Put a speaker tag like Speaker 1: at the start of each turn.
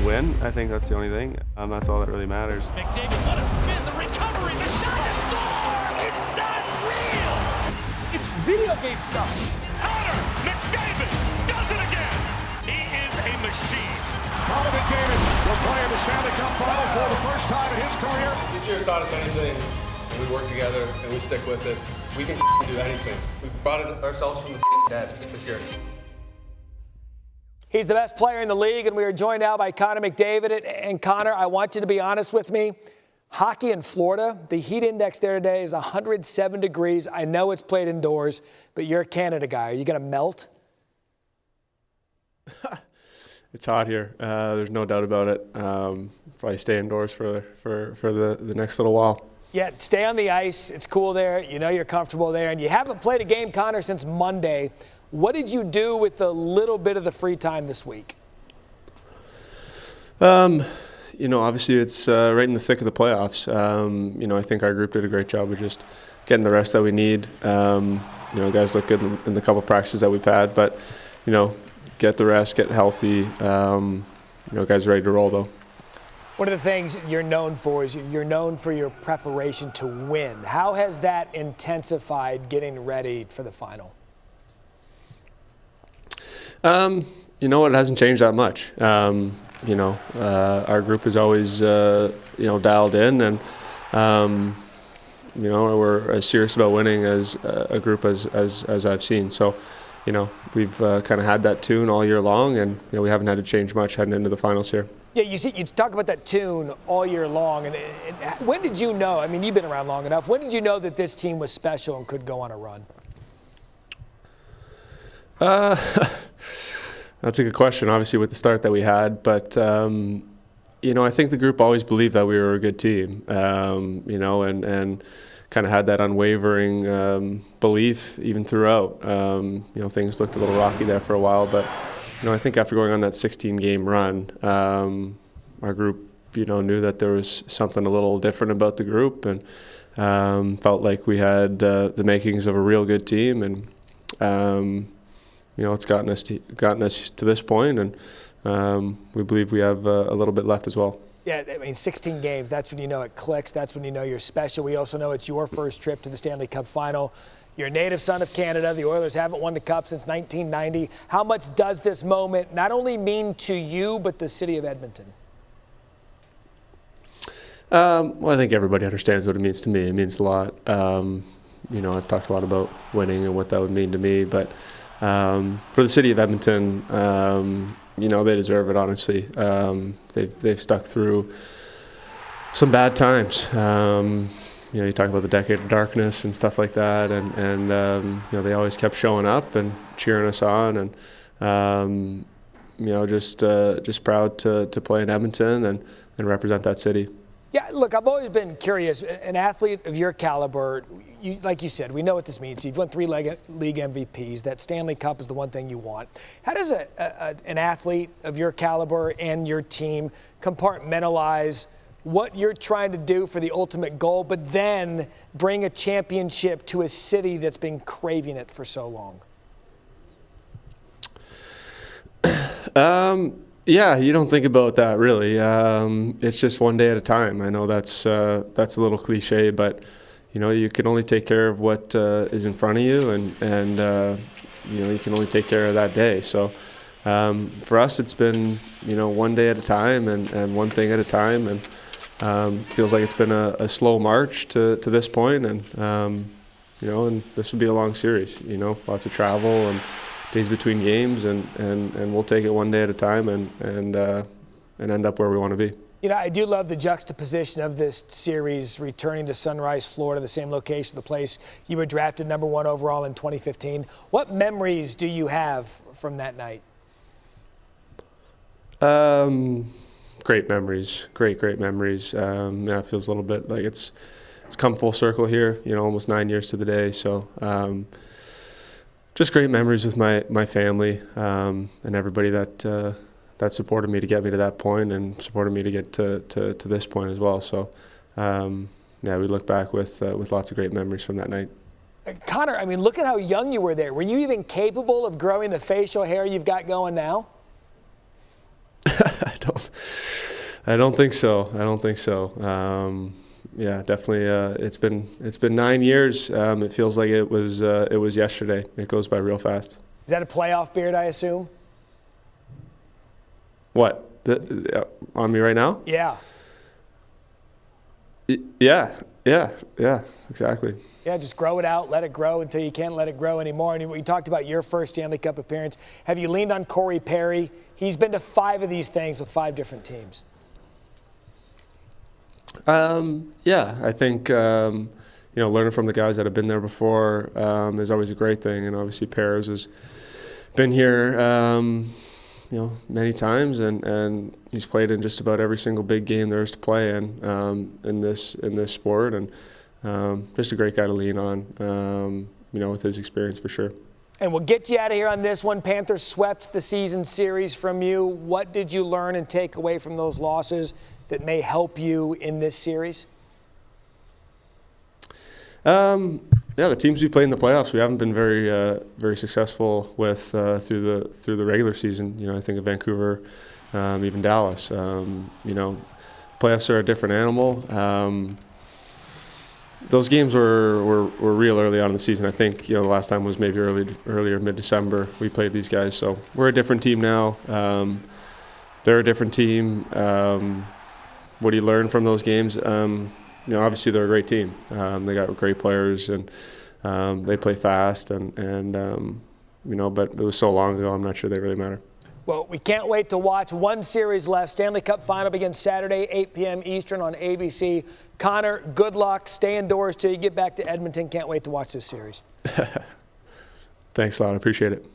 Speaker 1: Win, I think that's the only thing. That's all that really matters.
Speaker 2: McDavid, what a spin, the recovery, the shot is score! It's not real! It's video game stuff.
Speaker 3: Connor McDavid does it again! He is a machine.
Speaker 4: Connor McDavid will play in the Stanley Cup Final for the first time in his career.
Speaker 5: This year's taught us anything, and we work together, and we stick with it. We can do anything. We brought it ourselves from the dead this year.
Speaker 6: He's the best player in the league, and we are joined now by Connor McDavid. And Connor, I want you to be honest with me. Hockey in Florida, the heat index there today is 107 degrees. I know it's played indoors, but you're a Canada guy. Are you going to melt?
Speaker 1: It's hot here. There's no doubt about it. Probably stay indoors for the next little while.
Speaker 6: Yeah, stay on the ice. It's cool there. You know you're comfortable there. And you haven't played a game, Connor, since Monday. What did you do with the little bit of the free time this week?
Speaker 1: Obviously it's right in the thick of the playoffs. I think our group did a great job of just getting the rest that we need. Guys look good in the couple of practices that we've had, but, get the rest, get healthy. Guys ready to roll, though.
Speaker 6: One of the things you're known for is you're known for your preparation to win. How has that intensified getting ready for the final?
Speaker 1: It hasn't changed that much. Our group is always, dialed in, and, we're as serious about winning as a group as I've seen. So, we've kind of had that tune all year long, and we haven't had to change much heading into the finals here.
Speaker 6: Yeah, you talk about that tune all year long. And when did you know? I mean, you've been around long enough. When did you know that this team was special and could go on a run?
Speaker 1: That's a good question, obviously, with the start that we had. But, I think the group always believed that we were a good team, and kind of had that unwavering belief even throughout. Things looked a little rocky there for a while. But, I think after going on that 16-game run, our group, knew that there was something a little different about the group, and felt like we had the makings of a real good team. And, it's gotten us to this point, and we believe we have a little bit left as well.
Speaker 6: Yeah, 16 games, that's when you know it clicks. That's when you know you're special. We also know it's your first trip to the Stanley Cup Final. You're a native son of Canada. The Oilers haven't won the Cup since 1990. How much does this moment not only mean to you, but the city of Edmonton?
Speaker 1: Well, I think everybody understands what it means to me. It means a lot. I've talked a lot about winning and what that would mean to me, but for the city of Edmonton, they deserve it, honestly. They've stuck through some bad times. You talk about the decade of darkness and stuff like that, and they always kept showing up and cheering us on, and just proud to play in Edmonton and represent that city.
Speaker 6: Yeah, look, I've always been curious. An athlete of your caliber, like you said, we know what this means. You've won 3 league MVPs. That Stanley Cup is the one thing you want. How does an athlete of your caliber and your team compartmentalize what you're trying to do for the ultimate goal, but then bring a championship to a city that's been craving it for so long?
Speaker 1: Yeah, you don't think about that really. It's just one day at a time. I know that's a little cliche, but you can only take care of what is in front of you, and you can only take care of that day. So for us, it's been one day at a time and one thing at a time, and feels like it's been a slow march to this point, and and this will be a long series. Lots of travel and days between games, and we'll take it one day at a time and end up where we want to be.
Speaker 6: I do love the juxtaposition of this series, returning to Sunrise, Florida, the same location, the place you were drafted #1 overall in 2015. What memories do you have from that night?
Speaker 1: Great memories, great memories. It feels a little bit like it's come full circle here, almost 9 years to the day. So just great memories with my family and everybody that supported me to get me to that point and supported me to get to this point as well. So we look back with lots of great memories from that night.
Speaker 6: Connor, look at how young you were there. Were you even capable of growing the facial hair you've got going now?
Speaker 1: I don't think so. I don't think so. Yeah, definitely. It's been 9 years. It feels like it was yesterday. It goes by real fast.
Speaker 6: Is that a playoff beard, I assume?
Speaker 1: What? On me right now?
Speaker 6: Yeah.
Speaker 1: Yeah, exactly.
Speaker 6: Yeah, just grow it out, let it grow until you can't let it grow anymore. And we talked about your first Stanley Cup appearance. Have you leaned on Corey Perry? He's been to 5 of these things with 5 different teams.
Speaker 1: Yeah, I think learning from the guys that have been there before is always a great thing. And obviously, Perez has been here, many times, and he's played in just about every single big game there is to play in this sport, and just a great guy to lean on, with his experience for sure.
Speaker 6: And we'll get you out of here on this one. Panthers swept the season series from you. What did you learn and take away from those losses that may help you in this series? The teams we played in the playoffs, we haven't been very successful with through the regular season. I think of Vancouver, even Dallas. Playoffs are a different animal. Those games were real early on in the season. I think the last time was maybe earlier mid-December we played these guys. So we're a different team now. They're a different team. What do you learn from those games? Obviously they're a great team. They got great players, and they play fast, but it was so long ago, I'm not sure they really matter. Well, we can't wait to watch. One series left. Stanley Cup Final begins Saturday, 8 p.m. Eastern on ABC. Connor, good luck. Stay indoors till you get back to Edmonton. Can't wait to watch this series.
Speaker 1: Thanks a lot. I appreciate it.